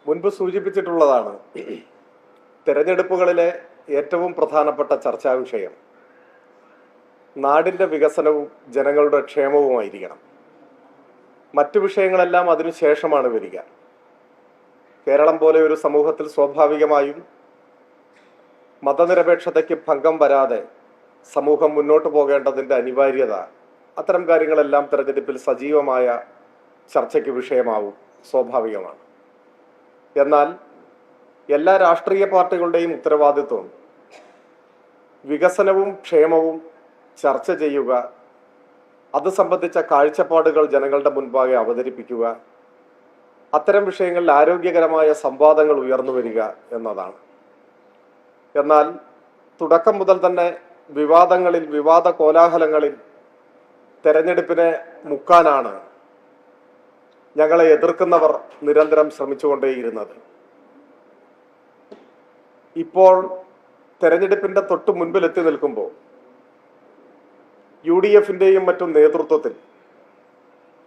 മുൻപ് സൂചിപ്പിച്ചിട്ടുള്ളതാണ്. തെരഞ്ഞെടുപ്പുകളിലെ ഏറ്റവും പ്രധാനപ്പെട്ട ചർച്ചാ വിഷയം നാടിൻ്റെ വികസനവും ജനങ്ങളുടെ ക്ഷേമവുമായിരിക്കണം. മറ്റു വിഷയങ്ങളെല്ലാം അതിനുശേഷമാണ് വരിക. കേരളം പോലെ ഒരു സമൂഹത്തിൽ സ്വാഭാവികമായും മതനിരപേക്ഷതയ്ക്ക് ഭംഗം വരാതെ സമൂഹം മുന്നോട്ട് പോകേണ്ടതിൻ്റെ അനിവാര്യത, അത്തരം കാര്യങ്ങളെല്ലാം തെരഞ്ഞെടുപ്പിൽ സജീവമായ ചർച്ചയ്ക്ക് വിഷയമാവും, സ്വാഭാവികമാണ്. എന്നാൽ എല്ലാ രാഷ്ട്രീയ പാർട്ടികളുടെയും ഉത്തരവാദിത്വം വികസനവും ക്ഷേമവും ചർച്ച ചെയ്യുക, അത് സംബന്ധിച്ച കാഴ്ചപ്പാടുകൾ ജനങ്ങളുടെ മുൻപാകെ അവതരിപ്പിക്കുക, അത്തരം വിഷയങ്ങളിൽ ആരോഗ്യകരമായ സംവാദങ്ങൾ ഉയർന്നു വരിക എന്നതാണ്. എന്നാൽ തുടക്കം മുതൽ തന്നെ വിവാദങ്ങളിൽ, വിവാദ കോലാഹലങ്ങളിൽ തെരഞ്ഞെടുപ്പിനെ മുക്കാനാണ് ഞങ്ങളെ എതിർക്കുന്നവർ നിരന്തരം ശ്രമിച്ചുകൊണ്ടേയിരുന്നത്. ഇപ്പോൾ തെരഞ്ഞെടുപ്പിന്റെ തൊട്ടു മുൻപിൽ എത്തി നിൽക്കുമ്പോൾ UDFന്റെയും മറ്റും നേതൃത്വത്തിൽ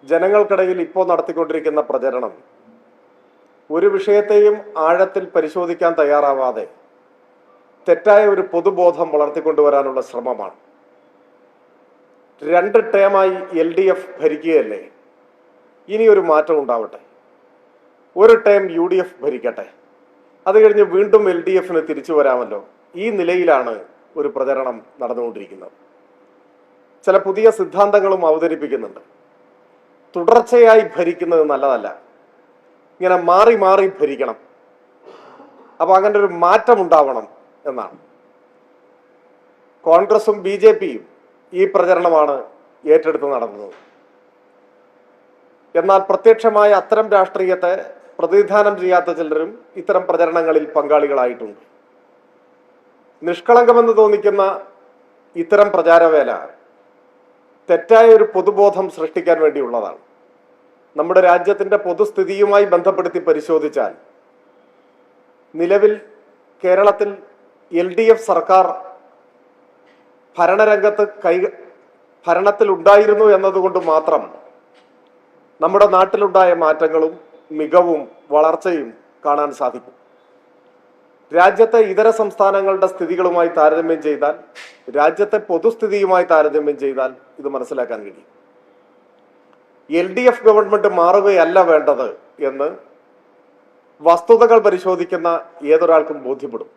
ജനങ്ങൾക്കിടയിൽ ഇപ്പോൾ നടത്തിക്കൊണ്ടിരിക്കുന്ന പ്രചരണം ഒരു വിഷയത്തെയും ആഴത്തിൽ പരിശോധിക്കാൻ തയ്യാറാവാതെ തെറ്റായ ഒരു പൊതുബോധം വളർത്തിക്കൊണ്ടുവരാനുള്ള ശ്രമമാണ്. 2 ടേമായി LDF ഭരിക്കുകയല്ലേ, ഇനി ഒരു മാറ്റം ഉണ്ടാവട്ടെ, ഒരു ടേം UDF ഭരിക്കട്ടെ, അത് കഴിഞ്ഞ് വീണ്ടും LDFന് തിരിച്ചു വരാമല്ലോ. ഈ നിലയിലാണ് ഒരു പ്രചരണം നടന്നുകൊണ്ടിരിക്കുന്നത്. ചില പുതിയ സിദ്ധാന്തങ്ങളും അവതരിപ്പിക്കുന്നുണ്ട്. തുടർച്ചയായി ഭരിക്കുന്നത് നല്ലതല്ല, ഇങ്ങനെ മാറി മാറി ഭരിക്കണം, അപ്പൊ അങ്ങനെ ഒരു മാറ്റം ഉണ്ടാവണം എന്നാണ്. കോൺഗ്രസും BJPയും ഈ പ്രചരണമാണ് ഏറ്റെടുത്ത് നടന്നത്. എന്നാൽ പ്രത്യക്ഷമായ അത്തരം രാഷ്ട്രീയത്തെ പ്രതിനിധാനം ചെയ്യാത്ത ചിലരും ഇത്തരം പ്രചരണങ്ങളിൽ പങ്കാളികളായിട്ടുണ്ട്. നിഷ്കളങ്കമെന്ന് തോന്നിക്കുന്ന ഇത്തരം പ്രചാരവേല തെറ്റായ ഒരു പൊതുബോധം സൃഷ്ടിക്കാൻ വേണ്ടിയുള്ളതാണ്. നമ്മുടെ രാജ്യത്തിന്റെ പൊതുസ്ഥിതിയുമായി ബന്ധപ്പെടുത്തി പരിശോധിച്ചാൽ നിലവിൽ കേരളത്തിൽ LDF സർക്കാർ ഭരണരംഗത്ത് ഭരണത്തിൽ ഉണ്ടായിരുന്നു എന്നതുകൊണ്ട് മാത്രം നമ്മുടെ നാട്ടിലുണ്ടായ മാറ്റങ്ങളും മികവും വളർച്ചയും കാണാൻ സാധിക്കും. രാജ്യത്തെ ഇതര സംസ്ഥാനങ്ങളുടെ സ്ഥിതികളുമായി താരതമ്യം ചെയ്താൽ, രാജ്യത്തെ പൊതുസ്ഥിതിയുമായി താരതമ്യം ചെയ്താൽ ഇത് മനസ്സിലാക്കാൻ കഴിയും. LDF ഗവൺമെന്റ് മാറുകയല്ല വേണ്ടത് എന്ന് വസ്തുതകൾ പരിശോധിക്കുന്ന ഏതൊരാൾക്കും ബോധ്യപ്പെടും.